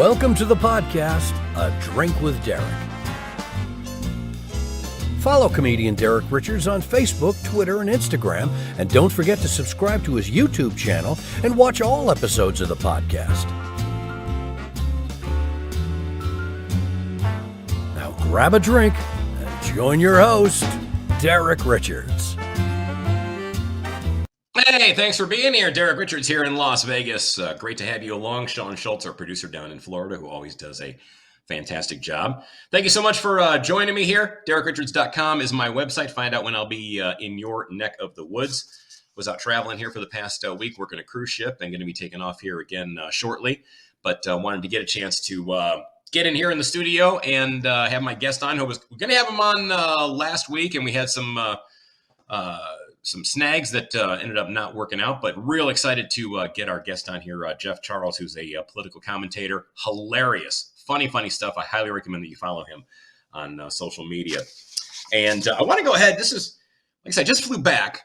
Welcome to the podcast, A Drink with Derek. Follow comedian Derek Richards on Facebook, Twitter, and Instagram, and don't forget to subscribe to his YouTube channel and watch all episodes of the podcast. Now grab a drink and join your host, Derek Richards. Hey, thanks for being here. Derek Richards here in Las Vegas. Great to have you along. Sean Schultz, our producer down in Florida, who always does a fantastic job. Thank you so much for joining me here. DerekRichards.com is my website. Find out when I'll be in your neck of the woods. Was out traveling here for the past week, working a cruise ship, and going to be taking off here again shortly. But wanted to get a chance to get in here in the studio and have my guest on. We're going to have him on last week, and we had some snags that ended up not working out, but real excited to get our guest on here, Jeff Charles, who's a political commentator. Hilarious, funny stuff. I highly recommend that you follow him on social media. And I want to go ahead. This is, like I said, I just flew back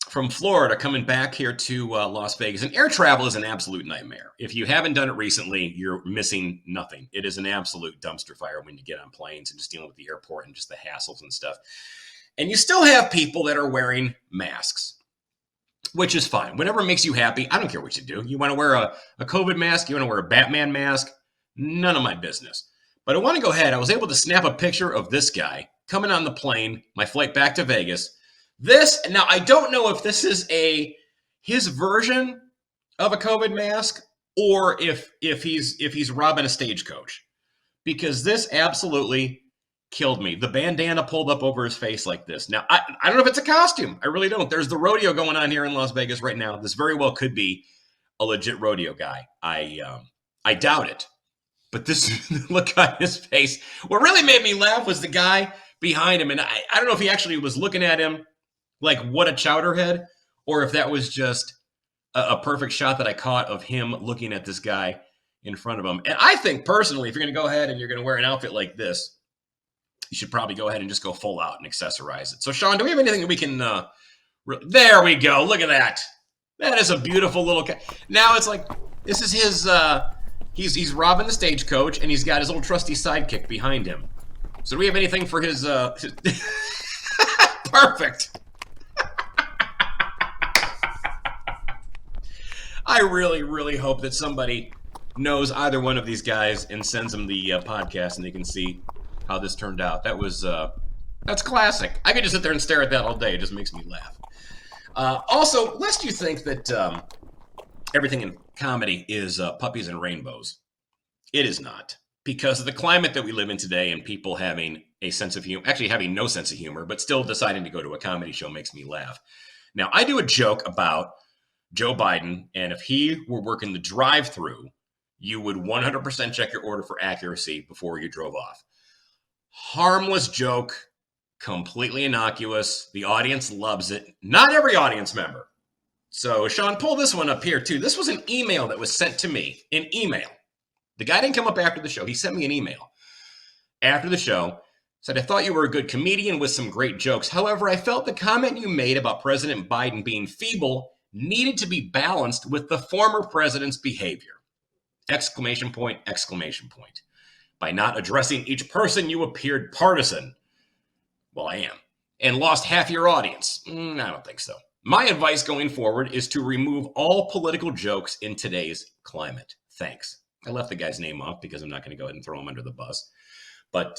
from Florida, coming back here to Las Vegas. And air travel is an absolute nightmare. If you haven't done it recently, you're missing nothing. It is an absolute dumpster fire when you get on planes and just dealing with the airport and just the hassles and stuff. And you still have people that are wearing masks, which is fine. Whatever makes you happy, I don't care what you do. You want to wear a COVID mask? You want to wear a Batman mask? None of my business. But I want to go ahead. I was able to snap a picture of this guy coming on the plane, my flight back to Vegas. Now, I don't know if this is his version of a COVID mask or if he's robbing a stagecoach, because this absolutely killed me. The bandana pulled up over his face like this. Now, I don't know if it's a costume. I really don't. There's the rodeo going on here in Las Vegas right now. This very well could be a legit rodeo guy. I doubt it. But this look on his face. What really made me laugh was the guy behind him. And I don't know if he actually was looking at him like, what a chowderhead, or if that was just a perfect shot that I caught of him looking at this guy in front of him. And I think personally, if you're going to go ahead and you're going to wear an outfit like this, you should probably go ahead and just go full out and accessorize it. So, Sean, do we have anything that we can there we go. Look at that. That is a beautiful little now it's like, this is his he's robbing the stagecoach, and he's got his old trusty sidekick behind him. So do we have anything for his perfect. I really hope that somebody knows either one of these guys and sends them the podcast, and they can see how this turned out. That's classic. I could just sit there and stare at that all day. It just makes me laugh. Also, lest you think that everything in comedy is puppies and rainbows, it is not. Because of the climate that we live in today, and people having a sense of humor, actually having no sense of humor, but still deciding to go to a comedy show makes me laugh. Now, I do a joke about Joe Biden, and if he were working the drive-thru, you would 100% check your order for accuracy before you drove off. Harmless joke, completely innocuous. The audience loves it. Not every audience member. So, Sean, pull this one up here, too. This was an email that was sent to me. An email. The guy didn't come up after the show. He sent me an email after the show. Said, I thought you were a good comedian with some great jokes. However, I felt the comment you made about President Biden being feeble needed to be balanced with the former president's behavior. Exclamation point, exclamation point. By not addressing each person, you appeared partisan. Well, I am. And lost half your audience. I don't think so. My advice going forward is to remove all political jokes in today's climate. Thanks. I left the guy's name off because I'm not going to go ahead and throw him under the bus. But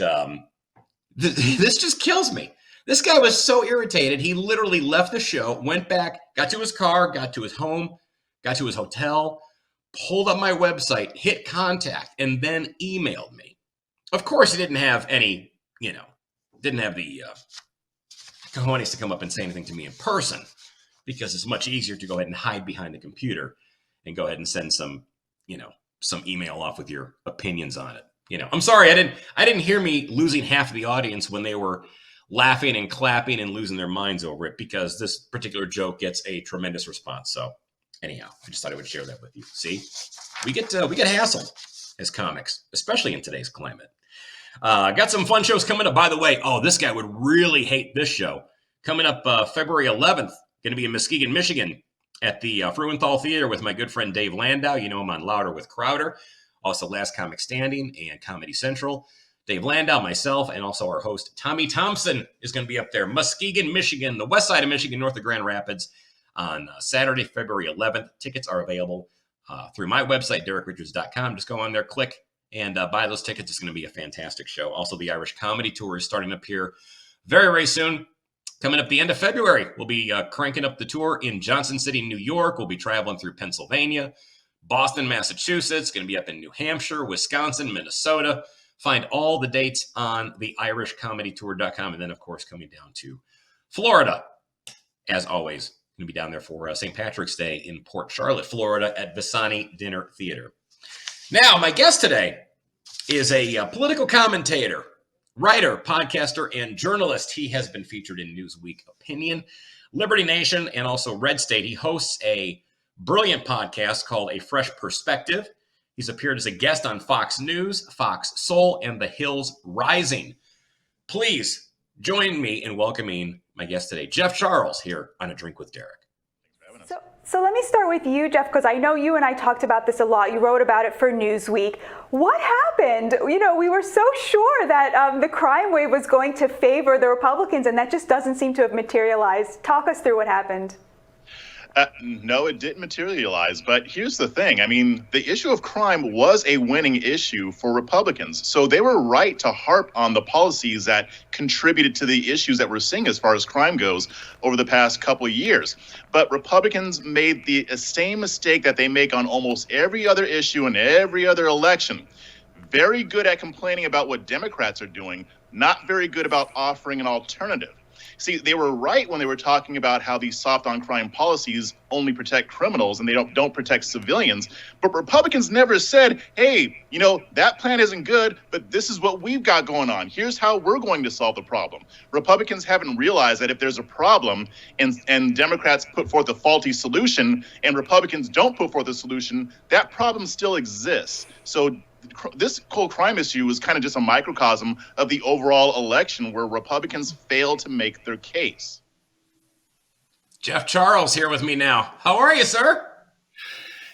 this just kills me. This guy was so irritated. He literally left the show, went back, got to his car, got to his home, got to his hotel, pulled up my website, hit contact, and then emailed me. Of course, he didn't have any, didn't have the cojones to come up and say anything to me in person, because it's much easier to go ahead and hide behind the computer and go ahead and send some email off with your opinions on it. I'm sorry, I didn't hear me losing half of the audience when they were laughing and clapping and losing their minds over it, because this particular joke gets a tremendous response. So anyhow, I just thought I would share that with you. See, we get hassled as comics, especially in today's climate. Got some fun shows coming up, by the way. Oh, this guy would really hate this show. Coming up February 11th, going to be in Muskegon, Michigan at the Fruenthal Theater with my good friend Dave Landau. You know him on Louder with Crowder. Also Last Comic Standing and Comedy Central. Dave Landau, myself, and also our host, Tommy Thompson, is going to be up there. Muskegon, Michigan, the west side of Michigan, north of Grand Rapids, on Saturday, February 11th. Tickets are available through my website, DerekRichards.com. Just go on there, click, and buy those tickets. It's going to be a fantastic show. Also, the Irish Comedy Tour is starting up here very, very soon. Coming up the end of February, we'll be cranking up the tour in Johnson City, New York. We'll be traveling through Pennsylvania, Boston, Massachusetts. Going to be up in New Hampshire, Wisconsin, Minnesota. Find all the dates on the irishcomedytour.com. And then, of course, coming down to Florida, as always. Going to be down there for St. Patrick's Day in Port Charlotte, Florida at Visani Dinner Theater. Now, my guest today is a political commentator, writer, podcaster, and journalist. He has been featured in Newsweek Opinion, Liberty Nation, and also Red State. He hosts a brilliant podcast called A Fresh Perspective. He's appeared as a guest on Fox News, Fox Soul, and The Hills Rising. Please join me in welcoming my guest today, Jeff Charles, here on A Drink with Derek. So let me start with you, Jeff, because I know you and I talked about this a lot. You wrote about it for Newsweek. What happened? You know, we were so sure that the crime wave was going to favor the Republicans, and that just doesn't seem to have materialized. Talk us through what happened. No, it didn't materialize. But here's the thing. I mean, the issue of crime was a winning issue for Republicans. So they were right to harp on the policies that contributed to the issues that we're seeing as far as crime goes over the past couple of years. But Republicans made the same mistake that they make on almost every other issue in every other election. Very good at complaining about what Democrats are doing, not very good about offering an alternative. See, they were right when they were talking about how these soft on crime policies only protect criminals and they don't protect civilians. But Republicans never said, hey, you know, that plan isn't good, but this is what we've got going on. Here's how we're going to solve the problem. Republicans haven't realized that if there's a problem and Democrats put forth a faulty solution and Republicans don't put forth a solution, that problem still exists. So this whole crime issue was kind of just a microcosm of the overall election where Republicans failed to make their case. Jeff Charles here with me now. How are you, sir?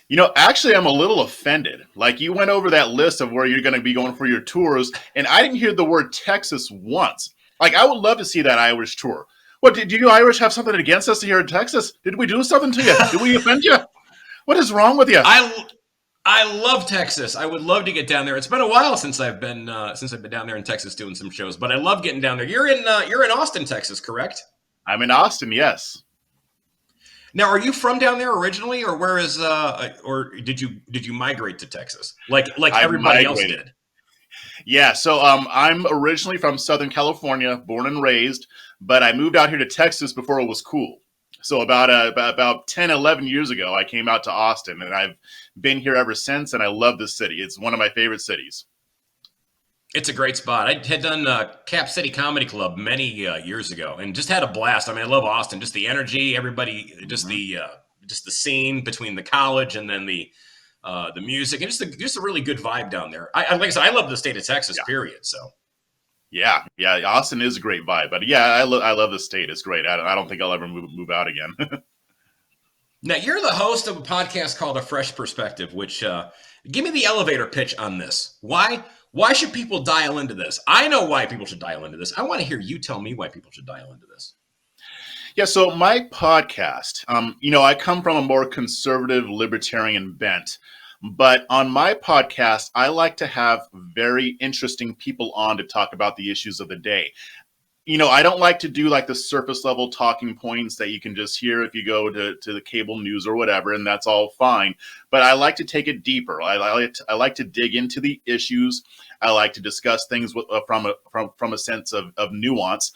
You know, actually, I'm a little offended. Like, you went over that list of where you're going to be going for your tours, and I didn't hear the word Texas once. Like, I would love to see that Irish tour. What, did you Irish have something against us here in Texas? Did we do something to you? Did we offend you? What is wrong with you? I love Texas. I would love to get down there. It's been a while since I've been down there in Texas doing some shows, but I love getting down there. You're in Austin, Texas, correct? I'm in Austin, yes. Now, are you from down there originally, or where is or did you migrate to Texas like everybody else did? Yeah, so I'm originally from Southern California, born and raised, but I moved out here to Texas before it was cool. So about 10, 11 years ago, I came out to Austin, and I've been here ever since, and I love this city. It's one of my favorite cities. It's a great spot. I had done Cap City Comedy Club many years ago, and just had a blast. I mean, I love Austin. Just the energy, everybody, just the scene between the college and then the music, and just a really good vibe down there. Like I said, I love the state of Texas. Yeah. Period. So. Yeah, Austin is a great vibe, but yeah, I love the state. It's great. I don't think I'll ever move out again. Now, you're the host of a podcast called A Fresh Perspective, which give me the elevator pitch on this. Why should people dial into this? I know why people should dial into this. I want to hear you tell me why people should dial into this. Yeah, so my podcast, I come from a more conservative libertarian bent. But on my podcast, I like to have very interesting people on to talk about the issues of the day. You know, I don't like to do like the surface level talking points that you can just hear if you go to the cable news or whatever, and that's all fine. But I like to take it deeper. I like to dig into the issues. I like to discuss things from a sense of nuance.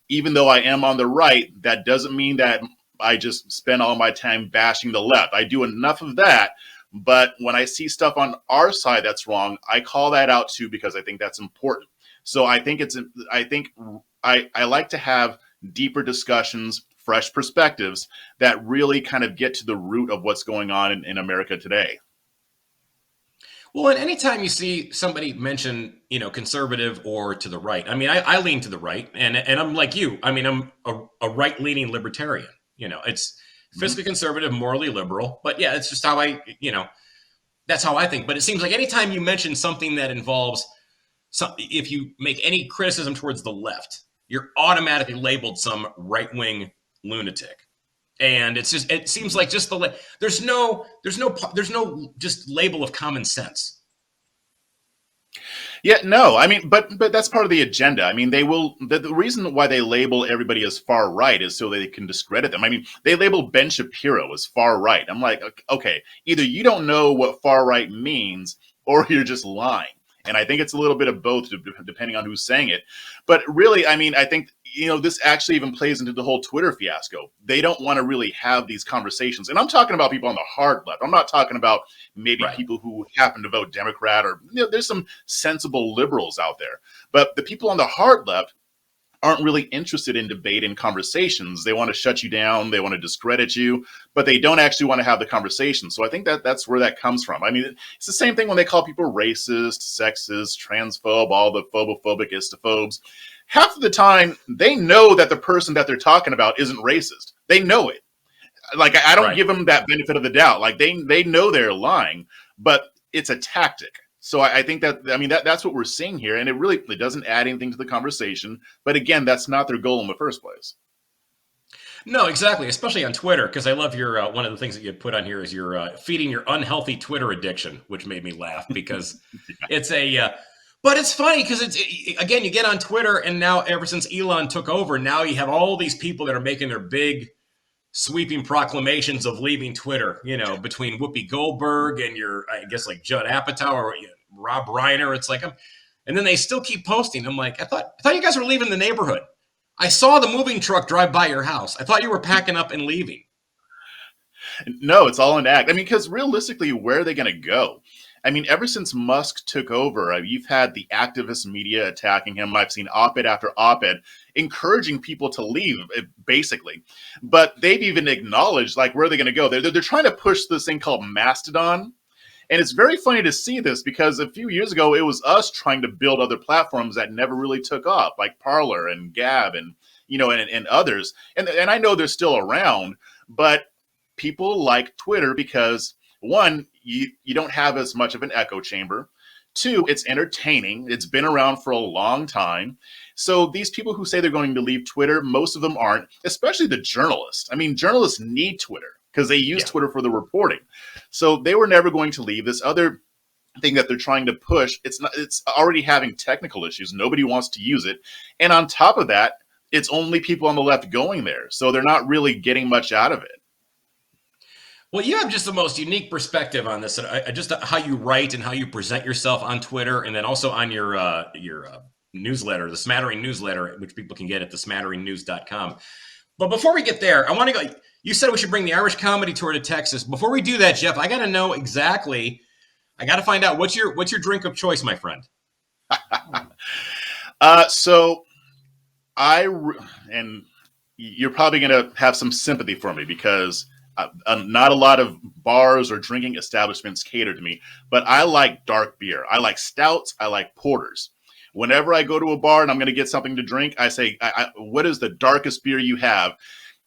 Even though I am on the right, that doesn't mean that I just spend all my time bashing the left. I do enough of that. But when I see stuff on our side that's wrong, I call that out too, because I think that's important. So I like to have deeper discussions, fresh perspectives that really kind of get to the root of what's going on in America today. Well, and anytime you see somebody mention, conservative or to the right, I mean, I lean to the right, and I'm like you. I mean, I'm a right-leaning libertarian. It's fiscally conservative, morally liberal. But yeah, it's just how That's how I think. But it seems like anytime you mention something that involves if you make any criticism towards the left, you're automatically labeled some right-wing lunatic. And it seems like just there's no just label of common sense. Yeah, no, I mean, but that's part of the agenda. I mean, they will. The reason why they label everybody as far right is so they can discredit them. I mean, they label Ben Shapiro as far right. I'm like, okay, either you don't know what far right means, or you're just lying. And I think it's a little bit of both, depending on who's saying it. But really, I mean, I think, this actually even plays into the whole Twitter fiasco. They don't want to really have these conversations. And I'm talking about people on the hard left. I'm not talking about maybe people who happen to vote Democrat, or there's some sensible liberals out there. But the people on the hard left aren't really interested in debate and conversations. They want to shut you down. They want to discredit you, but they don't actually want to have the conversation. So I think that's where that comes from. I mean, it's the same thing when they call people racist, sexist, transphobe, all the phobophobic istophobes. Half of the time, they know that the person that they're talking about isn't racist. They know it. Like, I don't give them that benefit of the doubt. Like, they know they're lying, but it's a tactic. So I think that's what we're seeing here, and it doesn't add anything to the conversation. But again, that's not their goal in the first place. No, exactly, especially on Twitter, because I love your one of the things that you put on here is you're feeding your unhealthy Twitter addiction, which made me laugh because it's but it's funny because again, you get on Twitter, and now ever since Elon took over, now you have all these people that are making their big sweeping proclamations of leaving Twitter, between Whoopi Goldberg and I guess like Judd Apatow or Rob Reiner. It's like, and then they still keep posting. I'm like, I thought you guys were leaving the neighborhood. I saw the moving truck drive by your house. I thought you were packing up and leaving. No, it's all an act. I mean, because realistically, where are they going to go? I mean, ever since Musk took over, you've had the activist media attacking him. I've seen op-ed after op-ed encouraging people to leave, basically. But they've even acknowledged, like, where are they going to go? They're trying to push this thing called Mastodon. And it's very funny to see this because a few years ago, it was us trying to build other platforms that never really took off, like Parler and Gab and, and others. And I know they're still around, but people like Twitter because, one, you don't have as much of an echo chamber. Two, it's entertaining. It's been around for a long time. So these people who say they're going to leave Twitter, most of them aren't, especially the journalists. I mean, journalists need Twitter because they use Twitter for the reporting. So they were never going to leave. This other thing that they're trying to push, it's already having technical issues. Nobody wants to use it. And on top of that, it's only people on the left going there. So they're not really getting much out of it. Well, you have just the most unique perspective on this, just how you write and how you present yourself on Twitter, and then also on your newsletter, the Smattering newsletter, which people can get at thesmatteringnews.com. But before we get there, I want to go. You said we should bring the Irish Comedy Tour to Texas. Before we do that, Jeff, I got to know exactly. I got to find out what's your drink of choice, my friend. So and you're probably going to have some sympathy for me because. Not a lot of bars or drinking establishments cater to me, but I like dark beer. I like stouts. I like porters. Whenever I go to a bar and I'm going to get something to drink, I say, what is the darkest beer you have?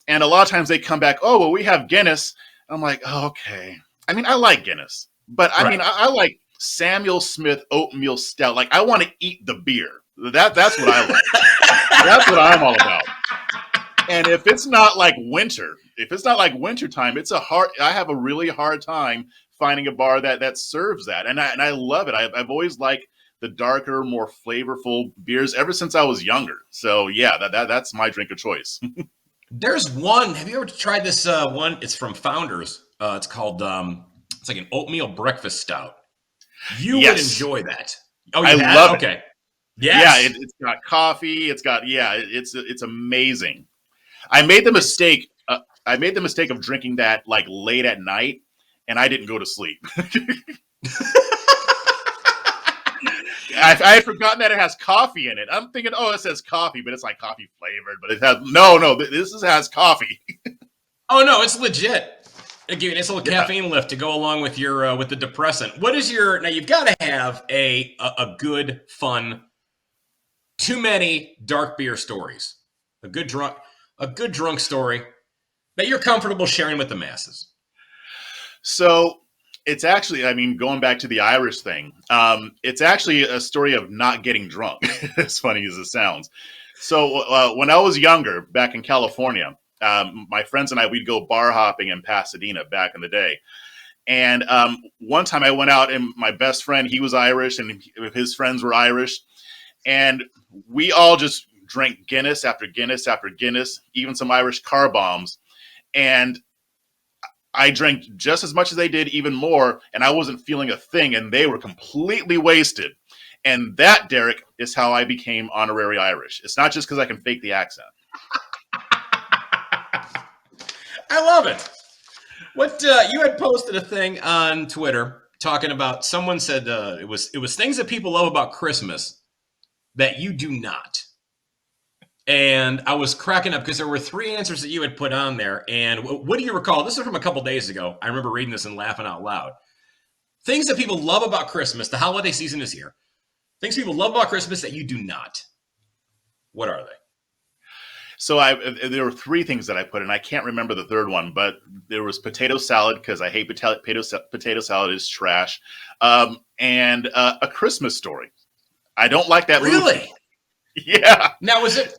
And a lot of times they come back, oh, well, we have Guinness. I'm like, oh, okay. I mean, I like Guinness, but I mean, I like Samuel Smith Oatmeal Stout. Like, I want to eat the beer. That's what I like. That's what I'm all about. And if it's not like winter time, I have a really hard time finding a bar that serves that. And I love it. I've always liked the darker, more flavorful beers ever since I was younger. So yeah, that's my drink of choice. There's one. Have you ever tried this one? It's from Founders. It's called it's like an oatmeal breakfast stout. You would enjoy that. Oh, I love it. Okay. Yes. Yeah, it's got coffee. It's amazing. I made the mistake of drinking that like late at night, and I didn't go to sleep. I had forgotten that it has coffee in it. I'm thinking, oh, it says coffee, but it's like coffee flavored. But it has this has coffee. Oh no, it's legit. Again, it's a little caffeine lift to go along with your with the depressant. What is your now? You've got to have a good, fun, too many dark beer stories. A good drunk story that you're comfortable sharing with the masses. So It's actually, I mean, going back to the Irish thing, it's actually a story of not getting drunk, as funny as it sounds. So when I was younger, back in California, my friends and I, we'd go bar hopping in Pasadena back in the day. And one time I went out and my best friend, he was Irish and his friends were Irish. And we all just drank Guinness after Guinness after Guinness, even some Irish car bombs. And I drank just as much as they did, even more, and I wasn't feeling a thing, and they were completely wasted. And that, Derek, is how I became honorary Irish. It's not just because I can fake the accent. I love it. What you had posted a thing on Twitter talking about, someone said it was things that people love about Christmas that you do not. And I was cracking up because there were 3 answers that you had put on there. And what do you recall? This is from a couple days ago. I remember reading this and laughing out loud. Things that people love about Christmas. The holiday season is here. Things people love about Christmas that you do not. What are they? So there were 3 things that I put in. I can't remember the third one, but there was potato salad because I hate potato salad is trash, and A Christmas Story. I don't like that movie. Really? Yeah. Now did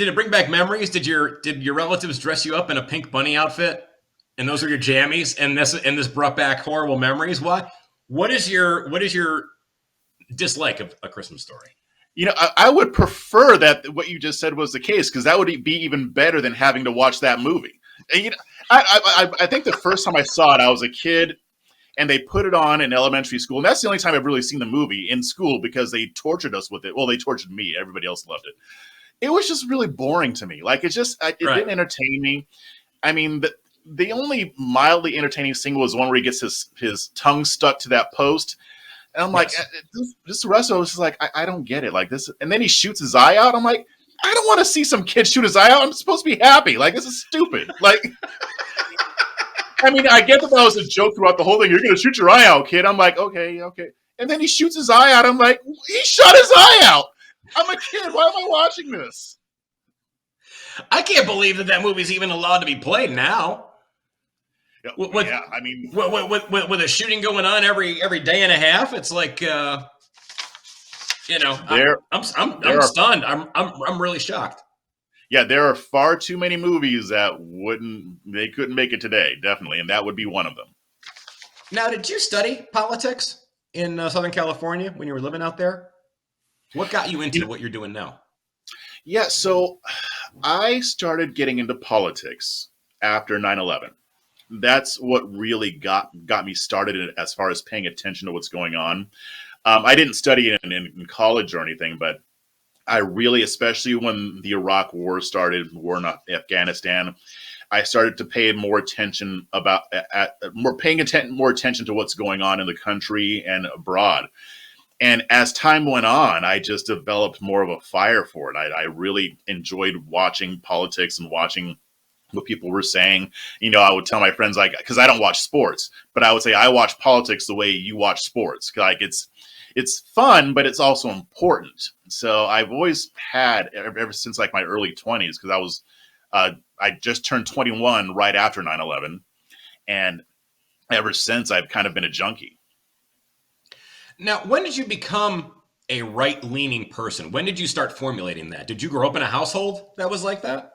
it bring back memories? Did your relatives dress you up in a pink bunny outfit, and those are your jammies, and this brought back horrible memories? What is your dislike of A Christmas Story? You know, I would prefer that what you just said was the case, because that would be even better than having to watch that movie. And, you know, I think the first time I saw it, I was a kid, and they put it on in elementary school. And that's the only time I've really seen the movie in school, because they tortured us with it. Well, they tortured me. Everybody else loved it. It was just really boring to me. Like, it didn't entertain me. I mean, the only mildly entertaining scene was one where he gets his tongue stuck to that post. And I'm like, this the rest of it was just like, I don't get it. Like this, and then he shoots his eye out. I'm like, I don't want to see some kid shoot his eye out. I'm supposed to be happy. Like, this is stupid. Like, I mean, I get that was a joke throughout the whole thing. You're going to shoot your eye out, kid. I'm like, okay. And then he shoots his eye out. I'm like, he shot his eye out. I'm a kid. Why am I watching this? I can't believe that movie's even allowed to be played now. Yeah, I mean, with a shooting going on every day and a half, it's like, I'm stunned. I'm really shocked. Yeah, there are far too many movies that they couldn't make it today, definitely, and that would be one of them. Now, did you study politics in Southern California when you were living out there? What got you into what you're doing now? Yeah, so I started getting into politics after 9/11. That's what really got me started as far as paying attention to what's going on. I didn't study in college or anything, but I really, especially when the Iraq War started, war in Afghanistan, I started to pay more attention more attention to what's going on in the country and abroad. And as time went on, I just developed more of a fire for it. I really enjoyed watching politics and watching what people were saying. You know, I would tell my friends, like, because I don't watch sports, but I would say I watch politics the way you watch sports. Like, it's fun, but it's also important. So I've always had, ever since like my early 20s, because I just turned 21 right after 9/11, and ever since I've kind of been a junkie. Now, when did you become a right-leaning person? When did you start formulating that? Did you grow up in a household that was like that?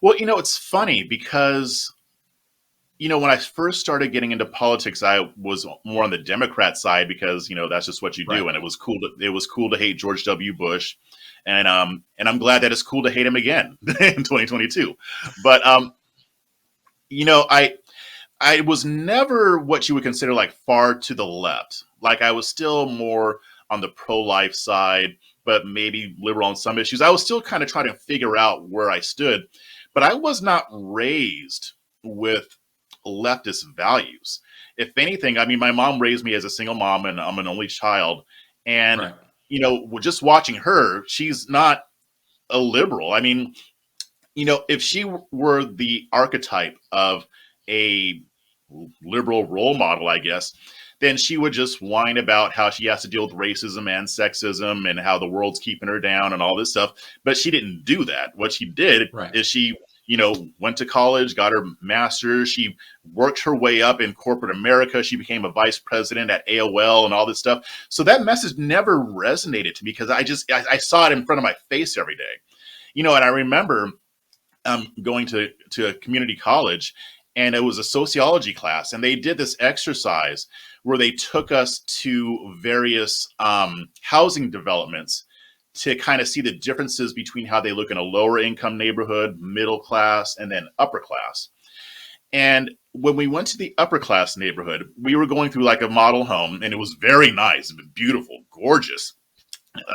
Well, you know, it's funny because, you know, when I first started getting into politics, I was more on the Democrat side because, you know, that's just what you do. Right. And it was cool to hate George W. Bush. And I'm glad that it's cool to hate him again in 2022. But, you know, I was never what you would consider like far to the left. Like, I was still more on the pro-life side, but maybe liberal on some issues. I was still kind of trying to figure out where I stood. But I was not raised with leftist values. If anything, I mean, my mom raised me as a single mom, and I'm an only child. And, Right. You know, just watching her, she's not a liberal. I mean, you know, if she were the archetype of a liberal role model, I guess, then she would just whine about how she has to deal with racism and sexism and how the world's keeping her down and all this stuff. But she didn't do that. What she did Right. is she went to college, got her master's. She worked her way up in corporate America. She became a vice president at AOL and all this stuff. So that message never resonated to me because I saw it in front of my face every day. And I remember going to a community college, and it was a sociology class, and they did this exercise where they took us to various housing developments to kind of see the differences between how they look in a lower income neighborhood, middle class, and then upper class. And when we went to the upper class neighborhood, we were going through like a model home, and it was very nice, beautiful, gorgeous.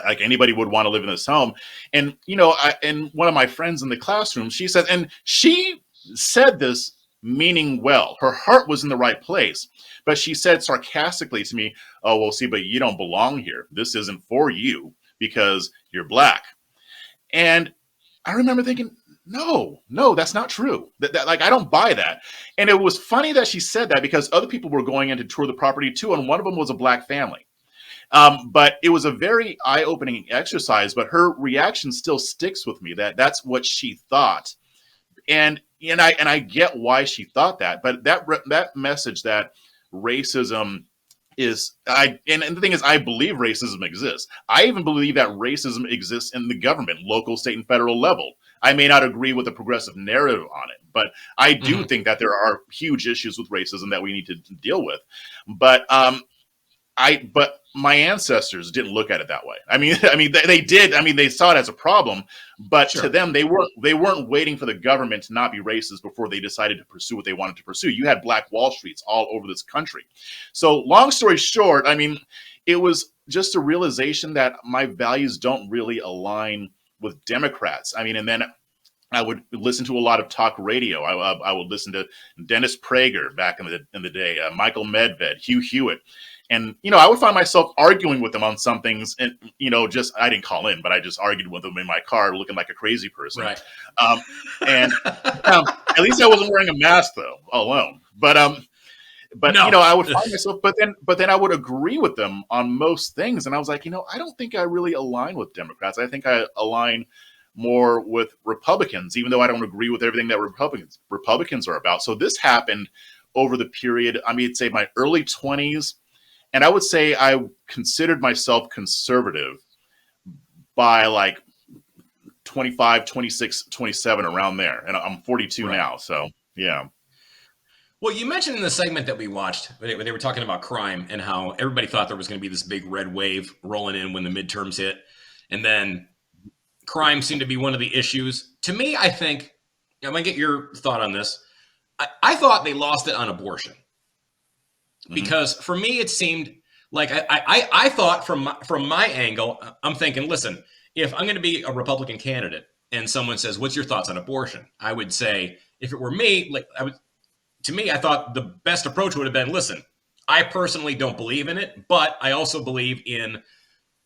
Like anybody would want to live in this home. And, and one of my friends in the classroom, she said this meaning well. Her heart was in the right place. But she said sarcastically to me, "Oh, well, see, but you don't belong here. This isn't for you because you're Black." And I remember thinking, no, that's not true. That I don't buy that. And it was funny that she said that because other people were going in to tour the property too, and one of them was a Black family. But it was a very eye-opening exercise, but her reaction still sticks with me, that's what she thought. And I get why she thought that, but that message that racism is, and the thing is, I believe racism exists. I even believe that racism exists in the government, local, state, and federal level. I may not agree with the progressive narrative on it, but I do think that there are huge issues with racism that we need to deal with. But but my ancestors didn't look at it that way. I mean, they did. I mean, they saw it as a problem, but to them, they weren't waiting for the government to not be racist before they decided to pursue what they wanted to pursue. You had Black Wall Streets all over this country. So long story short, I mean, it was just a realization that my values don't really align with Democrats. I mean, and then I would listen to a lot of talk radio. I would listen to Dennis Prager back in the day, Michael Medved, Hugh Hewitt. And, I would find myself arguing with them on some things. And, I didn't call in, but I just argued with them in my car looking like a crazy person. Right. And at least I wasn't wearing a mask, though, alone. But no. I would find myself, but then I would agree with them on most things. And I was like, I don't think I really align with Democrats. I think I align more with Republicans, even though I don't agree with everything that Republicans are about. So this happened over the period, I'd say my early 20s. And I would say I considered myself conservative by like 25, 26, 27, around there. And I'm 42 now. So, yeah. Well, you mentioned in the segment that we watched, when they were talking about crime and how everybody thought there was going to be this big red wave rolling in when the midterms hit. And then crime seemed to be one of the issues. To me, I think, I'm going to get your thought on this. I thought they lost it on abortion. Because for me, it seemed like I thought from my angle, I'm thinking, listen, if I'm going to be a Republican candidate and someone says, "What's your thoughts on abortion?" I would say, if it were me, I thought the best approach would have been, listen, I personally don't believe in it, but I also believe in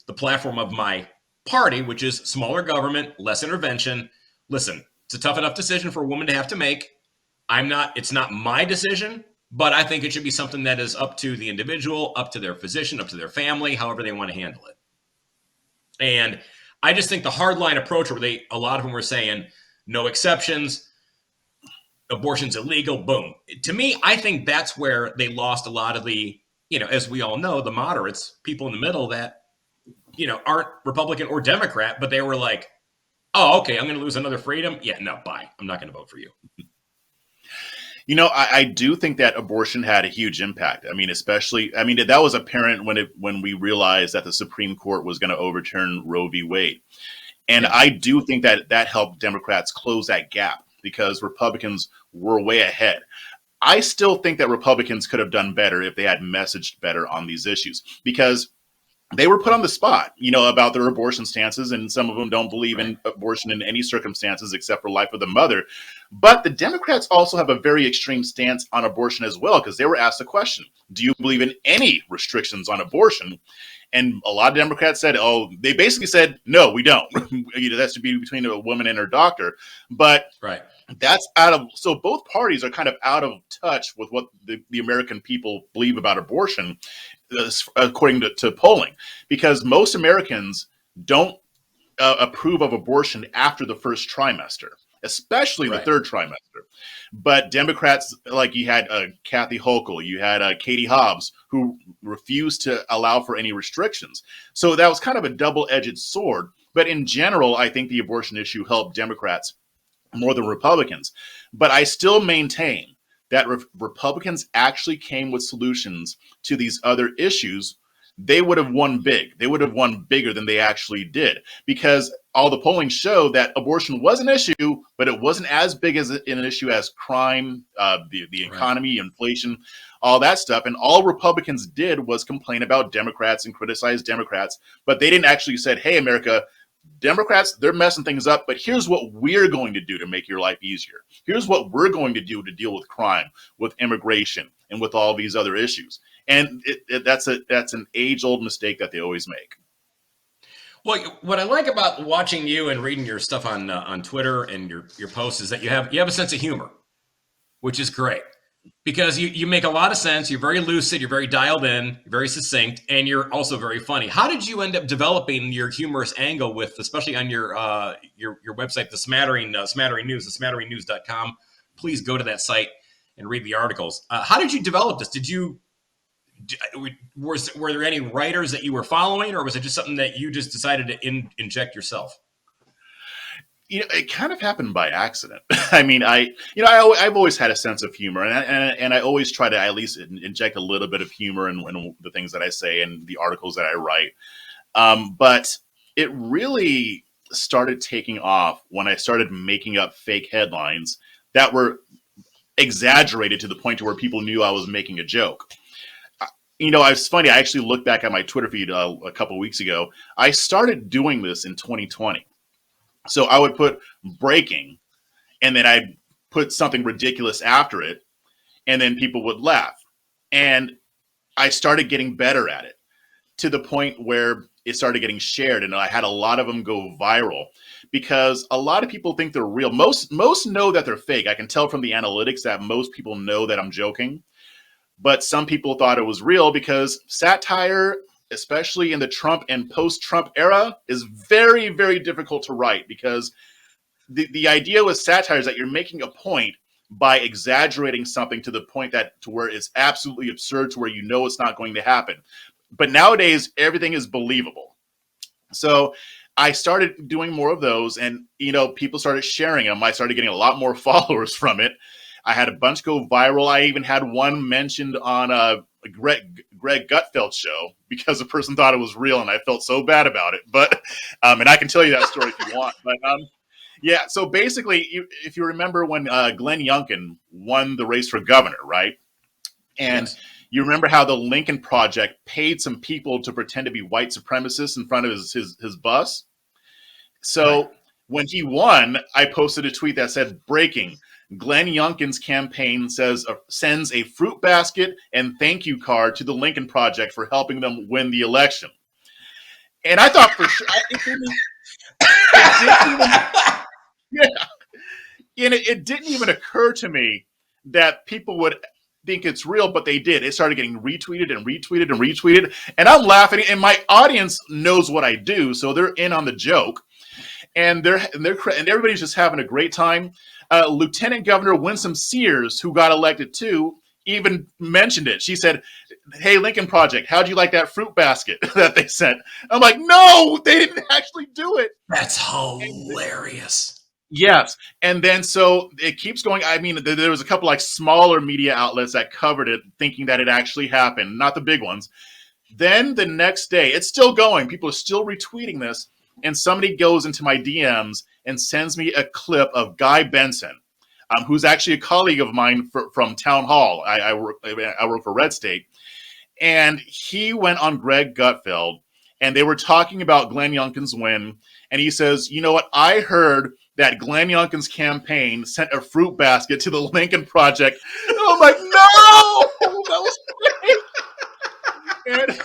the platform of my party, which is smaller government, less intervention. Listen, it's a tough enough decision for a woman to have to make. It's not my decision. But I think it should be something that is up to the individual, up to their physician, up to their family, however they want to handle it. And I just think the hardline approach where a lot of them were saying no exceptions, abortion's illegal, boom. To me, I think that's where they lost a lot of the, as we all know, the moderates, people in the middle that, aren't Republican or Democrat, but they were like, oh, okay, I'm going to lose another freedom. Yeah, no, bye. I'm not going to vote for you. I do think that abortion had a huge impact. That was apparent when we realized that the Supreme Court was going to overturn Roe v. Wade. And I do think that helped Democrats close that gap because Republicans were way ahead. I still think that Republicans could have done better if they had messaged better on these issues because they were put on the spot, about their abortion stances, and some of them don't believe in abortion in any circumstances except for life of the mother. But the Democrats also have a very extreme stance on abortion as well, because they were asked the question, do you believe in any restrictions on abortion? And a lot of Democrats said, they basically said, no, we don't. That should be between a woman and her doctor. But that's so both parties are kind of out of touch with what the American people believe about abortion, according to polling, because most Americans don't approve of abortion after the first trimester. especially the Right. third trimester. But Democrats, like you had Kathy Hochul, you had Katie Hobbs, who refused to allow for any restrictions. So that was kind of a double-edged sword. But in general, I think the abortion issue helped Democrats more than Republicans. But I still maintain that Republicans actually came with solutions to these other issues, they would have won big. They would have won bigger than they actually did, because all the polling showed that abortion was an issue, but it wasn't as big as an issue as crime, the economy, inflation, all that stuff. And all Republicans did was complain about Democrats and criticize Democrats, but they didn't actually say, hey, America, Democrats, they're messing things up, but here's what we're going to do to make your life easier. Here's what we're going to do to deal with crime, with immigration, and with all these other issues. And that's an age-old mistake that they always make. Well, what I like about watching you and reading your stuff on Twitter and your posts is that you have a sense of humor, which is great. Because you make a lot of sense. You're very lucid. You're very dialed in. You're very succinct, and you're also very funny. How did you end up developing your humorous angle with, especially on your website, the Smattering News, thesmatteringnews.com? Please go to that site and read the articles. How did you develop this? Were there any writers that you were following, or was it just something that you just decided to inject yourself? It kind of happened by accident. I mean, I've always had a sense of humor, and I always try to at least inject a little bit of humor in the things that I say and the articles that I write. But it really started taking off when I started making up fake headlines that were exaggerated to the point to where people knew I was making a joke. It's funny. I actually looked back at my Twitter feed a couple of weeks ago. I started doing this in 2020. So I would put breaking, and then I'd put something ridiculous after it, and then people would laugh. And I started getting better at it to the point where it started getting shared, and I had a lot of them go viral because a lot of people think they're real. Most know that they're fake. I can tell from the analytics that most people know that I'm joking, but some people thought it was real because satire, especially in the Trump and post-Trump era, is very, very difficult to write, because the idea with satire is that you're making a point by exaggerating something to the point to where it's absolutely absurd, to where it's not going to happen. But nowadays, everything is believable. So I started doing more of those, and people started sharing them. I started getting a lot more followers from it. I had a bunch go viral. I even had one mentioned on a Greg Gutfeld show because a person thought it was real, and I felt so bad about it. But and I can tell you that story if you want. But yeah. So basically, if you remember when Glenn Youngkin won the race for governor, right? And yes. You remember how the Lincoln Project paid some people to pretend to be white supremacists in front of his bus. So right. When he won, I posted a tweet that said, "Breaking: Glenn Youngkin's campaign sends a fruit basket and thank you card to the Lincoln Project for helping them win the election." And I thought for sure, it didn't even occur to me that people would think it's real, but they did. It started getting retweeted and retweeted and retweeted, and I'm laughing. And my audience knows what I do, so they're in on the joke, and everybody's just having a great time. Lieutenant Governor Winsome Sears, who got elected too, even mentioned it. She said, "Hey, Lincoln Project, how'd you like that fruit basket that they sent?" I'm like, no, they didn't actually do it. That's hilarious. Yes. And then so it keeps going. I mean, there was a couple like smaller media outlets that covered it, thinking that it actually happened, not the big ones. Then the next day, it's still going. People are still retweeting this. And somebody goes into my DMs and sends me a clip of Guy Benson, who's actually a colleague of mine from Town Hall. I work for Red State. And he went on Greg Gutfeld, and they were talking about Glenn Youngkin's win. And he says, "You know what? I heard that Glenn Youngkin's campaign sent a fruit basket to the Lincoln Project." And I'm like, no, that was great.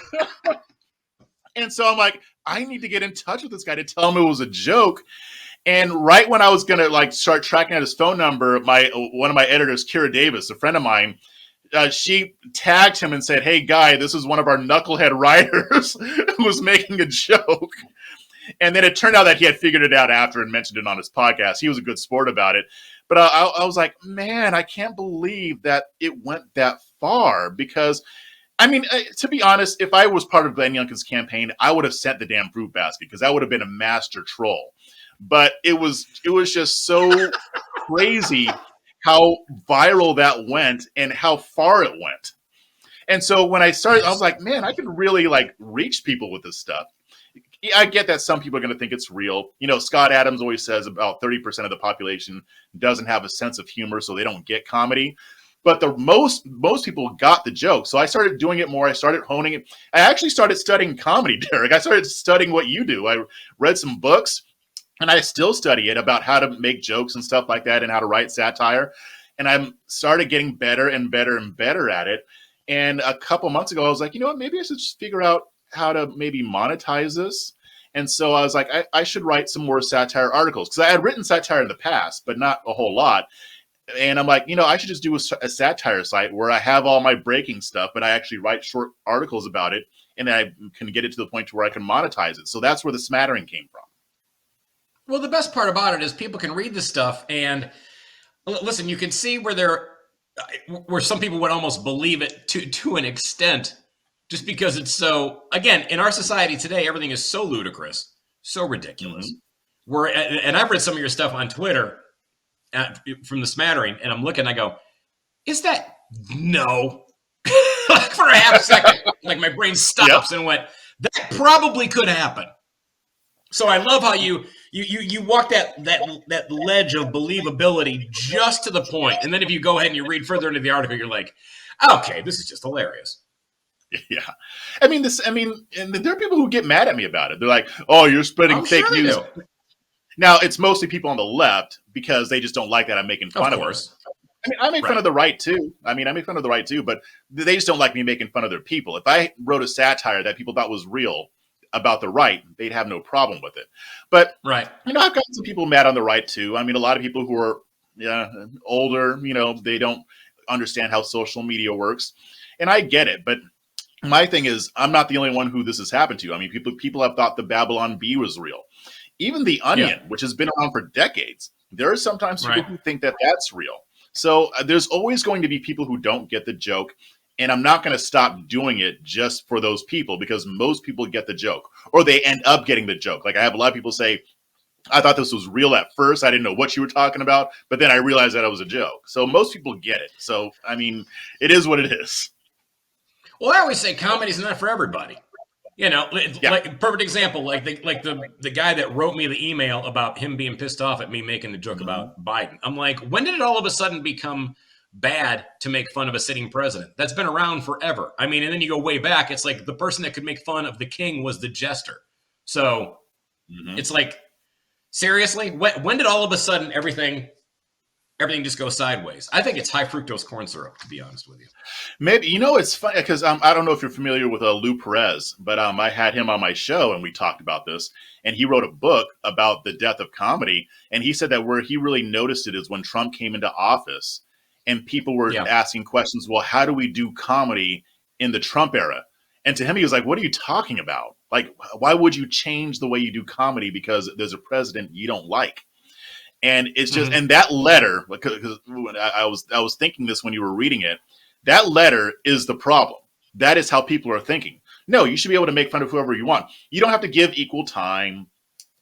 And so I'm like, I need to get in touch with this guy to tell him it was a joke. And right when I was going to start tracking out his phone number, one of my editors, Kira Davis, a friend of mine, she tagged him and said, "Hey, Guy, this is one of our knucklehead writers who was making a joke." And then it turned out that he had figured it out after and mentioned it on his podcast. He was a good sport about it. But I was like, man, I can't believe that it went that far. Because, I mean, to be honest, if I was part of Glenn Youngkin's campaign, I would have sent the damn fruit basket because that would have been a master troll. But it was just so crazy how viral that went and how far it went. And so when I started, I was like, man, I can really like reach people with this stuff. I get that some people are going to think it's real. You know, Scott Adams always says about 30% of the population doesn't have a sense of humor, so they don't get comedy. But the most people got the joke. So I started doing it more. I started honing it. I actually started studying comedy, Derek. I started studying what you do. I read some books, and I still study it about how to make jokes and stuff like that and how to write satire. And I started getting better and better and better at it. And a couple months ago, I was like, you know what? Maybe I should just figure out how to maybe monetize this. And so I was like, I should write some more satire articles because I had written satire in the past, but not a whole lot. And I'm like, you know, I should just do a satire site where I have all my breaking stuff, but I actually write short articles about it. And then I can get it to the point to where I can monetize it. So that's where the smattering came from. Well, the best part about it is people can read this stuff and listen, you can see where some people would almost believe it to an extent. Just because it's so, again, in our society today, everything is so ludicrous, so ridiculous. Mm-hmm. And I've read some of your stuff on Twitter from the smattering, and I'm looking, I go, is that no? For a half second, like my brain stops and went, that probably could happen. So I love how you walk that ledge of believability just to the point, and then if you go ahead and you read further into the article, you're like, okay, this is just hilarious. Yeah. And there are people who get mad at me about it. They're like, oh, you're spreading fake news. Now, it's mostly people on the left because they just don't like that I'm making fun of them. I mean, I make fun of the right too. But they just don't like me making fun of their people. If I wrote a satire that people thought was real about the right, they'd have no problem with it. But, you know, I've got some people mad on the right too. I mean, a lot of people who are older, you know, they don't understand how social media works. And I get it, but my thing is, I'm not the only one who this has happened to. I mean, people have thought the Babylon Bee was real. Even the Onion, which has been around for decades, there are sometimes people who think that that's real. So there's always going to be people who don't get the joke, and I'm not going to stop doing it just for those people because most people get the joke, or they end up getting the joke. Like I have a lot of people say, I thought this was real at first. I didn't know what you were talking about, but then I realized that it was a joke. So most people get it. So, I mean, it is what it is. Well, I always say comedy's not for everybody. You know, like perfect example, like the guy that wrote me the email about him being pissed off at me making the joke about Biden. I'm like, when did it all of a sudden become bad to make fun of a sitting president? That's been around forever. I mean, and then you go way back. It's like the person that could make fun of the king was the jester. So it's like, seriously, when did all of a sudden everything just goes sideways? I think it's high fructose corn syrup, to be honest with you. Maybe, you know, it's funny because I don't know if you're familiar with Lou Perez, but I had him on my show and we talked about this, and he wrote a book about the death of comedy, and he said that where he really noticed it is when Trump came into office and people were asking questions, well, how do we do comedy in the Trump era? And to him, he was like, what are you talking about? Like, why would you change the way you do comedy because there's a president you don't like? And it's just, and that letter, because I was thinking this when you were reading it, that letter is the problem. That is how people are thinking. No, you should be able to make fun of whoever you want. You don't have to give equal time.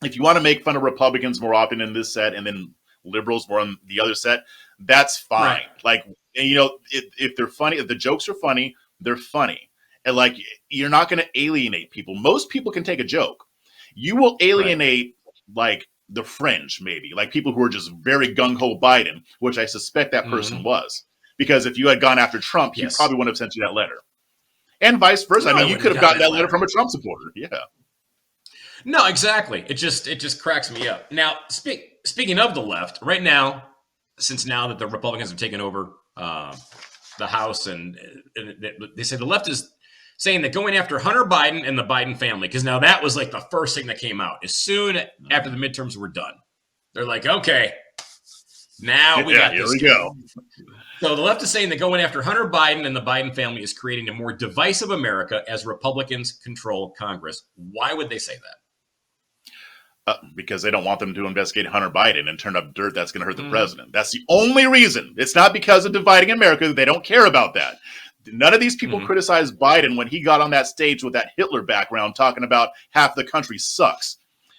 If you want to make fun of Republicans more often in this set and then liberals more on the other set, that's fine. Like, you know, if they're funny, if the jokes are funny, they're funny. And like, you're not going to alienate people. Most people can take a joke. You will alienate like the fringe, maybe, like people who are just very gung-ho Biden, which I suspect that person was. Because if you had gone after Trump, he probably wouldn't have sent you that letter. And vice versa. No, I mean, you could have gotten that letter from a Trump supporter. Yeah. No, exactly. It just cracks me up. Now, speaking of the left, right now, since now that the Republicans have taken over the House, and they say the left is saying that going after Hunter Biden and the Biden family, because now that was like the first thing that came out as soon after the midterms were done. They're like, okay, now we got this. Here we go. So the left is saying that going after Hunter Biden and the Biden family is creating a more divisive America as Republicans control Congress. Why would they say that? Because they don't want them to investigate Hunter Biden and turn up dirt that's going to hurt the president. That's the only reason. It's not because of dividing America. They don't care about that. None of these people criticized Biden when he got on that stage with that Hitler background talking about half the country sucks.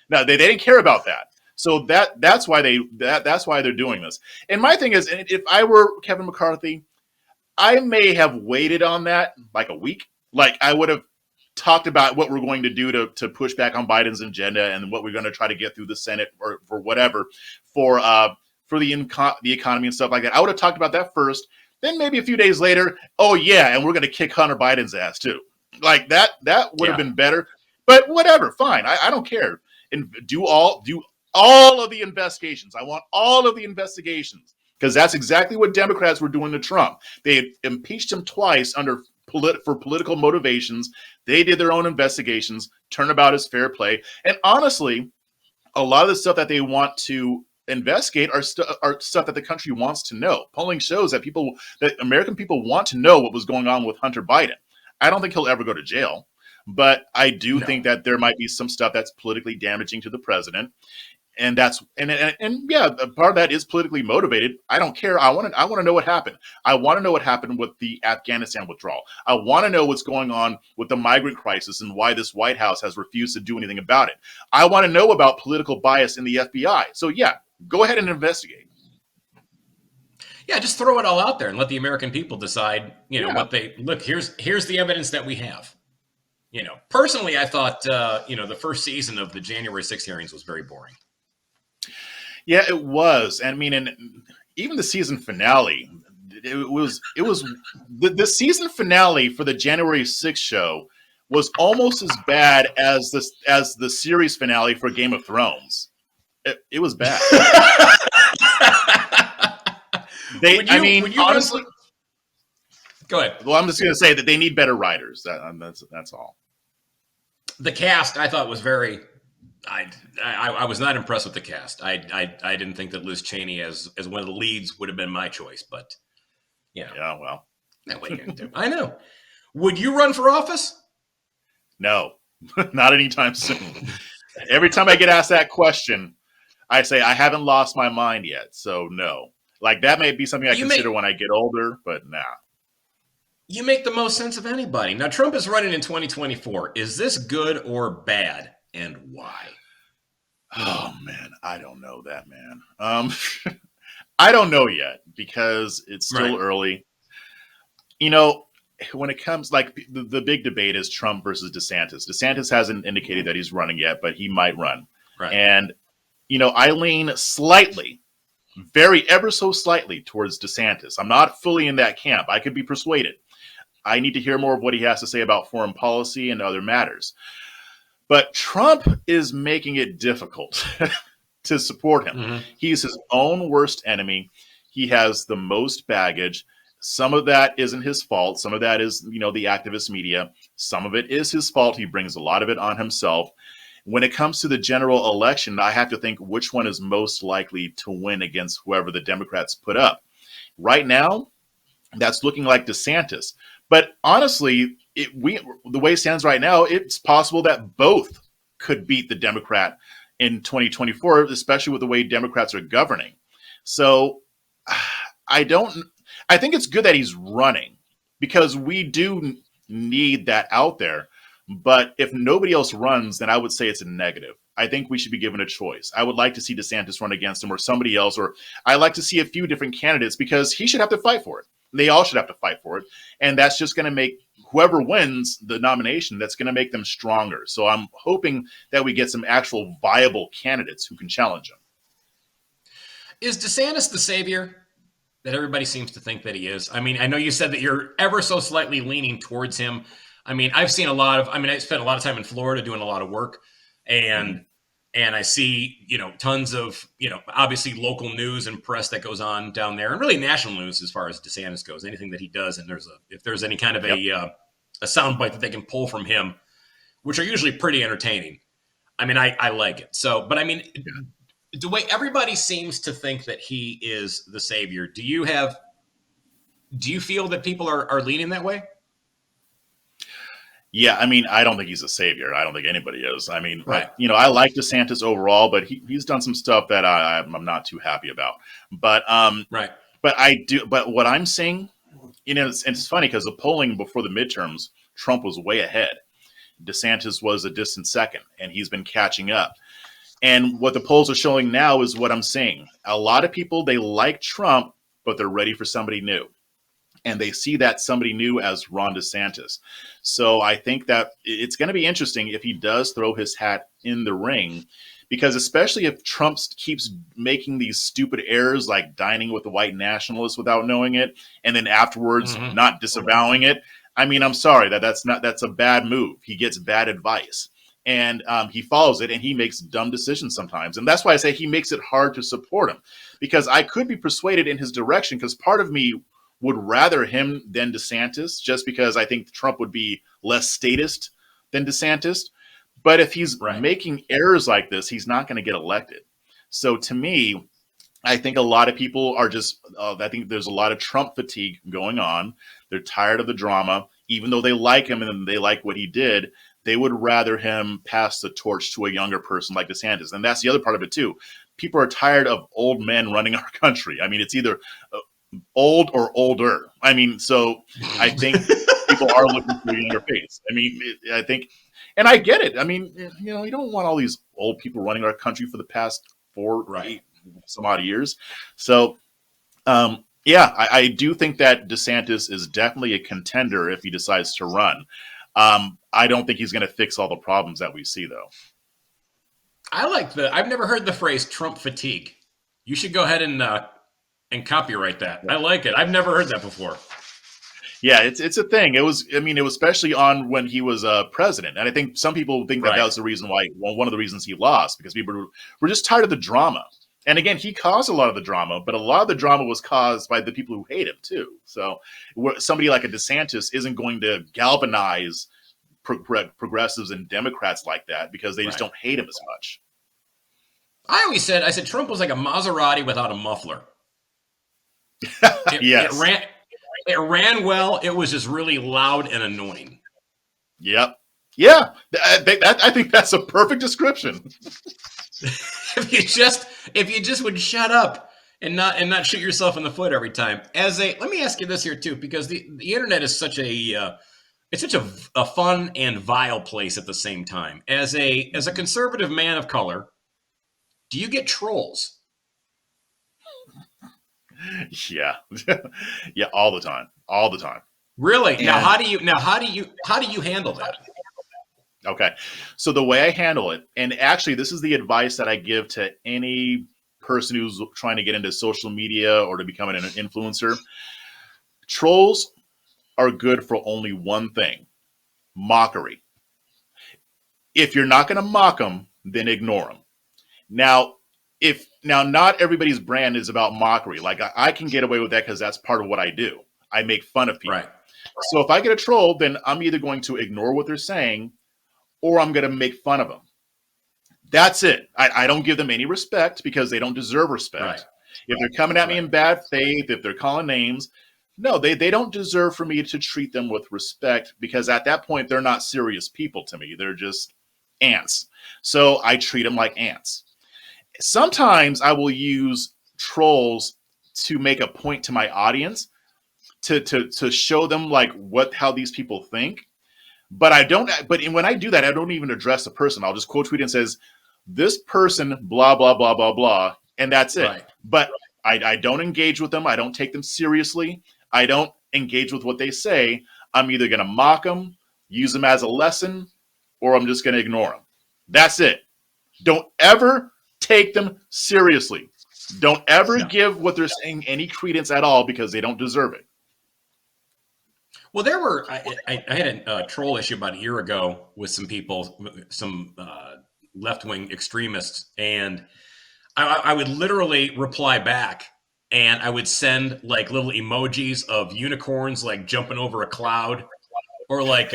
Now, they didn't care about that. So that's why they're doing this. And my thing is, if I were Kevin McCarthy, I may have waited on that like a week. Like I would have talked about what we're going to do to push back on Biden's agenda and what we're going to try to get through the Senate or for whatever for the economy and stuff like that. I would have talked about that first. Then maybe a few days later, oh yeah, and we're going to kick Hunter Biden's ass too. Like that would have been better. But whatever, fine. I don't care. And do all of the investigations. I want all of the investigations because that's exactly what Democrats were doing to Trump. They impeached him twice for political motivations. They did their own investigations, turnabout is fair play. And honestly, a lot of the stuff that they want to investigate are stuff that the country wants to know. Polling shows that American people want to know what was going on with Hunter Biden. I don't think he'll ever go to jail, but I do think that there might be some stuff that's politically damaging to the president. And yeah, part of that is politically motivated. I don't care. I want to know what happened. I want to know what happened with the Afghanistan withdrawal. I want to know what's going on with the migrant crisis and why this White House has refused to do anything about it. I want to know about political bias in the FBI. So yeah, go ahead and investigate. Yeah, just throw it all out there and let the American people decide, what they look, here's the evidence that we have. Personally, I thought, the first season of the January 6th hearings was very boring. Yeah, it was. I mean, and even the season finale, it was the season finale for the January 6th show was almost as bad as the series finale for Game of Thrones. It was bad. Honestly, go ahead. Well, I'm just going to say that they need better writers. That's all. The cast, I thought, was very. I was not impressed with the cast. I didn't think that Liz Cheney as one of the leads would have been my choice, but yeah, well, what are you gonna do? I know. Would you run for office? No, not anytime soon. Every time I get asked that question, I say I haven't lost my mind yet, so no. Like that may be something I consider when I get older, but nah. You make the most sense of anybody. Now, Trump is running in 2024. Is this good or bad? And why? Oh man, I don't know that, man. I don't know yet because it's still early. When it comes like the big debate is Trump versus DeSantis. DeSantis hasn't indicated that he's running yet, but he might run. Right. And I lean slightly, ever so slightly towards DeSantis. I'm not fully in that camp. I could be persuaded. I need to hear more of what he has to say about foreign policy and other matters. But Trump is making it difficult to support him. Mm-hmm. He's his own worst enemy. He has the most baggage. Some of that isn't his fault. Some of that is, the activist media. Some of it is his fault. He brings a lot of it on himself. When it comes to the general election, I have to think which one is most likely to win against whoever the Democrats put up. Right now, that's looking like DeSantis. But honestly, the way it stands right now, it's possible that both could beat the Democrat in 2024, especially with the way Democrats are governing. So I think it's good that he's running because we do need that out there. But if nobody else runs, then I would say it's a negative. I think we should be given a choice. I would like to see DeSantis run against him or somebody else, or I like to see a few different candidates because he should have to fight for it. They all should have to fight for it. And that's just going to make whoever wins the nomination, that's going to make them stronger. So I'm hoping that we get some actual viable candidates who can challenge him. Is DeSantis the savior that everybody seems to think that he is? I mean, I know you said that you're ever so slightly leaning towards him. I mean, I spent a lot of time in Florida doing a lot of work, and I see, tons of, obviously local news and press that goes on down there, and really national news as far as DeSantis goes. Anything that he does, and if there's any kind of a soundbite that they can pull from him, which are usually pretty entertaining. I mean, I like it. So, but I mean, the way everybody seems to think that he is the savior, do you feel that people are leaning that way? Yeah, I mean, I don't think he's a savior. I don't think anybody is. I mean, Right. I like DeSantis overall, but he's done some stuff that I'm not too happy about. But Right. but I do. But what I'm seeing, it's funny because the polling before the midterms, Trump was way ahead. DeSantis was a distant second, and he's been catching up. And what the polls are showing now is what I'm seeing. A lot of people, they like Trump, but they're ready for somebody new. And they see that somebody new as Ron DeSantis. So I think that it's going to be interesting if he does throw his hat in the ring, because especially if Trump keeps making these stupid errors like dining with the white nationalists without knowing it, and then afterwards not disavowing it. I mean, I'm sorry, that's a bad move. He gets bad advice. And he follows it, and he makes dumb decisions sometimes. And that's why I say he makes it hard to support him, because I could be persuaded in his direction, because part of me would rather him than DeSantis, just because I think Trump would be less statist than DeSantis. But if he's making errors like this, he's not going to get elected. So to me, I think a lot of people are just, I think there's a lot of Trump fatigue going on. They're tired of the drama. Even though they like him and they like what he did, they would rather him pass the torch to a younger person like DeSantis. And that's the other part of it, too. People are tired of old men running our country. I mean, it's either old or older. I mean, so I think people are looking for a younger face. I mean, I think, and I get it. I mean, you don't want all these old people running our country for the past 8 some odd years. So, yeah, I do think that DeSantis is definitely a contender if he decides to run. I don't think he's going to fix all the problems that we see, though. I've never heard the phrase Trump fatigue. You should go ahead and copyright that. I like it. I've never heard that before. Yeah, it's a thing. It was especially on when he was president. And I think some people think that was the reason why, one of the reasons he lost, because people were just tired of the drama. And again, he caused a lot of the drama, but a lot of the drama was caused by the people who hate him too. So somebody like a DeSantis isn't going to galvanize progressives and Democrats like that, because they just don't hate him as much. I said Trump was like a Maserati without a muffler. Yes. It ran well. It was just really loud and annoying. Yep. Yeah. I think that's a perfect description. If you just would shut up and not shoot yourself in the foot every time. Let me ask you this here too, because the internet is such a fun and vile place at the same time. As a conservative man of color, do you get trolls? Yeah. Yeah, all the time. Really? And now how do you handle that? Okay. So the way I handle it, and actually this is the advice that I give to any person who's trying to get into social media or to become an influencer. Trolls are good for only one thing: mockery. If you're not going to mock them, then ignore them. Now, not everybody's brand is about mockery. Like I can get away with that because that's part of what I do. I make fun of people. Right. So if I get a troll, then I'm either going to ignore what they're saying, or I'm going to make fun of them. That's it. I don't give them any respect, because they don't deserve respect. Right. If they're coming at me in bad faith, if they're calling names, no, they don't deserve for me to treat them with respect, because at that point, they're not serious people to me. They're just ants. So I treat them like ants. Sometimes I will use trolls to make a point to my audience, to show them like how these people think. But when I do that, I don't even address the person. I'll just quote tweet and says, this person, blah, blah, blah, blah, blah. And that's it. Right. But I don't engage with them. I don't take them seriously. I don't engage with what they say. I'm either going to mock them, use them as a lesson, or I'm just going to ignore them. That's it. Don't ever take them seriously. Don't ever give what they're saying any credence at all, because they don't deserve it. Well, I had a troll issue about a year ago with some people, some left-wing extremists, and I would literally reply back, and I would send like little emojis of unicorns like jumping over a cloud, or like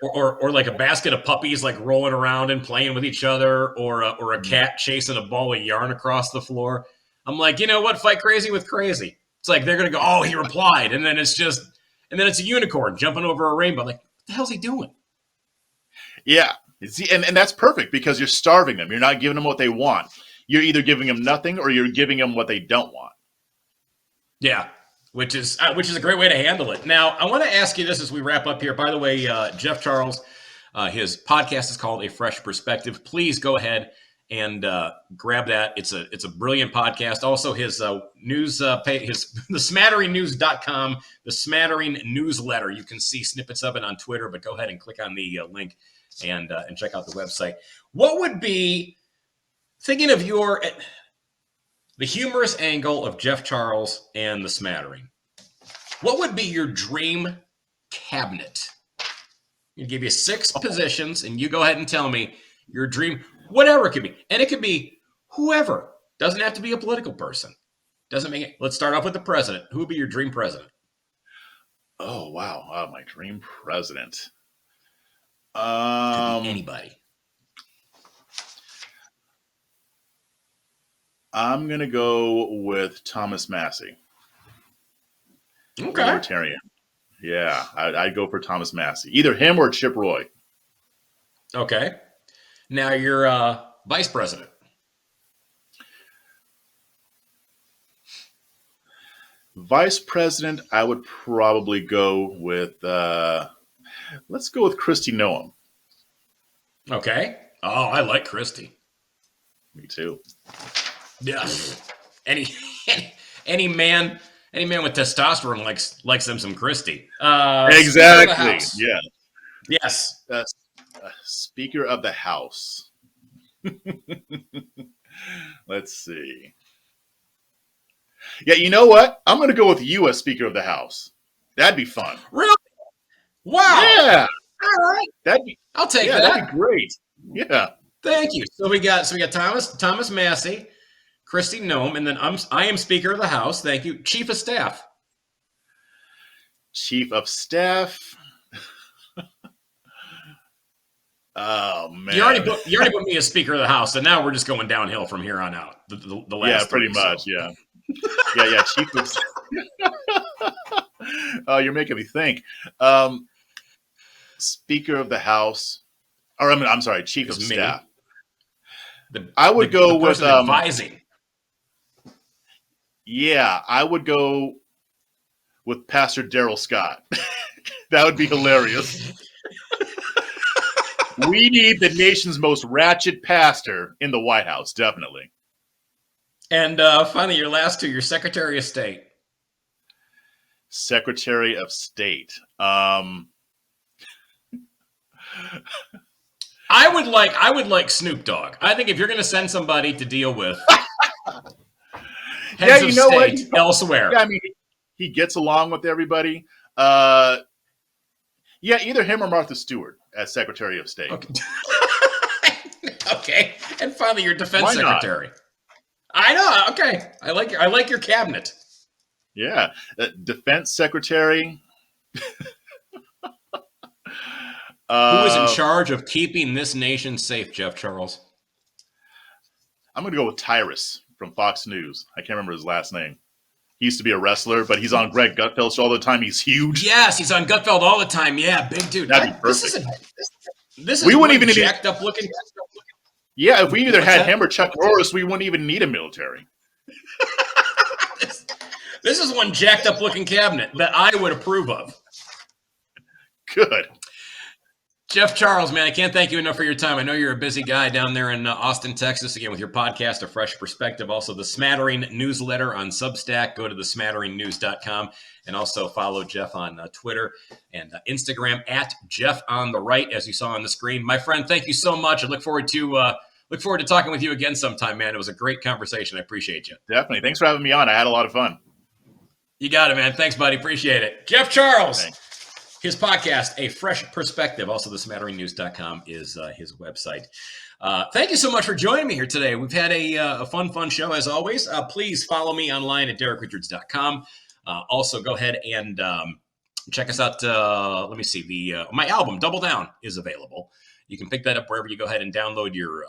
or like a basket of puppies like rolling around and playing with each other, or a cat chasing a ball of yarn across the floor. I'm like, you know what? Fight crazy with crazy. It's like they're gonna go, oh, he replied, and then it's a unicorn jumping over a rainbow. Like, what the hell's he doing? Yeah. See, and that's perfect because you're starving them. You're not giving them what they want. You're either giving them nothing or you're giving them what they don't want. Yeah, which is a great way to handle it. Now, I want to ask you this as we wrap up here. By the way, Jeff Charles, his podcast is called A Fresh Perspective. Please go ahead and grab that. It's a brilliant podcast. Also, his news page, the SmatteringNews.com, the Smattering newsletter. You can see snippets of it on Twitter, but go ahead and click on the link and check out the website. What would be, thinking of the humorous angle of Jeff Charles and the Smattering, what would be your dream cabinet? I'll give you 6 positions, and you go ahead and tell me your dream, whatever it could be. And it could be whoever. Doesn't have to be a political person. Doesn't make it. Let's start off with the president. Who would be your dream president? Oh, wow. My dream president. Could be anybody. I'm going to go with Thomas Massey. Okay. Libertarian. Yeah, I'd go for Thomas Massey. Either him or Chip Roy. Okay. Now you're vice president. Vice president, I would probably go with, let's go with Kristi Noem. Okay. Oh, I like Kristi. Me too. Yeah. Any man with testosterone likes them some Kristi. Exactly. Yeah. Yes. Speaker of the House. Let's see. Yeah, you know what? I'm going to go with you as Speaker of the House. That'd be fun. Really? Wow. Yeah. All right. I'll take that. That'd be great. Yeah. Thank you. So we got Thomas Massey, Kristi Noem, and then I am Speaker of the House. Thank you. Chief of Staff. Chief of Staff. Oh man! You already put me as Speaker of the House, and now we're just going downhill from here on out. The last pretty much. So. Yeah. Yeah. Chief of. Oh, you're making me think. Speaker of the House, or I'm sorry, Chief of Staff. I would go with advising. Yeah, I would go with Pastor Daryl Scott. That would be hilarious. We need the nation's most ratchet pastor in the White House, definitely. And finally, your last two, your Secretary of State. Secretary of State. I would like Snoop Dogg. I think if you're going to send somebody to deal with heads of state elsewhere. Yeah, I mean, he gets along with everybody. Yeah, either him or Martha Stewart as Secretary of State. Okay. Okay. And finally, your Defense Secretary. I know. Okay. I like your cabinet. Yeah, Defense Secretary. Who is in charge of keeping this nation safe, Jeff Charles? I'm going to go with Tyrus from Fox News. I can't remember his last name. He used to be a wrestler, but he's on Greg Gutfeld show all the time. He's huge. Yes, he's on Gutfeld all the time. Yeah, big dude. That'd be perfect. This is we wouldn't even jacked up looking. Yeah, if we either had him or Chuck Norris, we wouldn't even need a military. This is one jacked up looking cabinet that I would approve of. Good. Jeff Charles, man, I can't thank you enough for your time. I know you're a busy guy down there in Austin, Texas, again, with your podcast, A Fresh Perspective. Also, the Smattering newsletter on Substack. Go to the SmatteringNews.com and also follow Jeff on Twitter and Instagram at Jeff on the Right, as you saw on the screen. My friend, thank you so much. I look forward to talking with you again sometime, man. It was a great conversation. I appreciate you. Definitely. Thanks for having me on. I had a lot of fun. You got it, man. Thanks, buddy. Appreciate it. Jeff Charles. Thanks. His podcast, A Fresh Perspective, also the SmatteringNews.com is his website. Thank you so much for joining me here today. We've had a fun show as always. Please follow me online at DerekRichards.com. Also, go ahead and check us out. Let me see. My album, Double Down, is available. You can pick that up wherever you go ahead and download your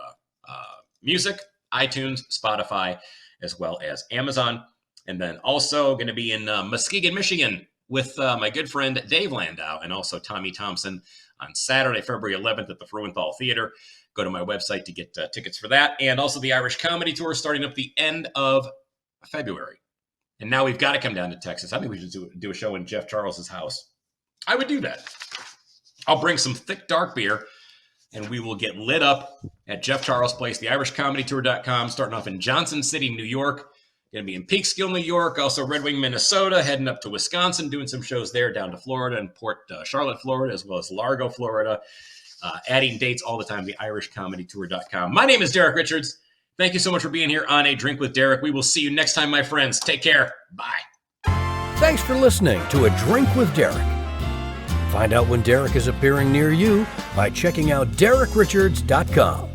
music, iTunes, Spotify, as well as Amazon. And then also going to be in Muskegon, Michigan, with my good friend Dave Landau and also Tommy Thompson on Saturday, February 11th at the Fruenthal Theater. Go to my website to get tickets for that. And also the Irish Comedy Tour starting up the end of February. And now we've got to come down to Texas. I think we should do a show in Jeff Charles's house. I would do that. I'll bring some thick, dark beer, and we will get lit up at Jeff Charles' place, theirishcomedytour.com, starting off in Johnson City, New York. Going to be in Peekskill, New York, also Red Wing, Minnesota, heading up to Wisconsin, doing some shows there, down to Florida and Port Charlotte, Florida, as well as Largo, Florida. Adding dates all the time, theirishcomedytour.com. My name is Derek Richards. Thank you so much for being here on A Drink with Derek. We will see you next time, my friends. Take care. Bye. Thanks for listening to A Drink with Derek. Find out when Derek is appearing near you by checking out DerekRichards.com.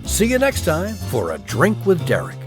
See you next time for A Drink with Derek.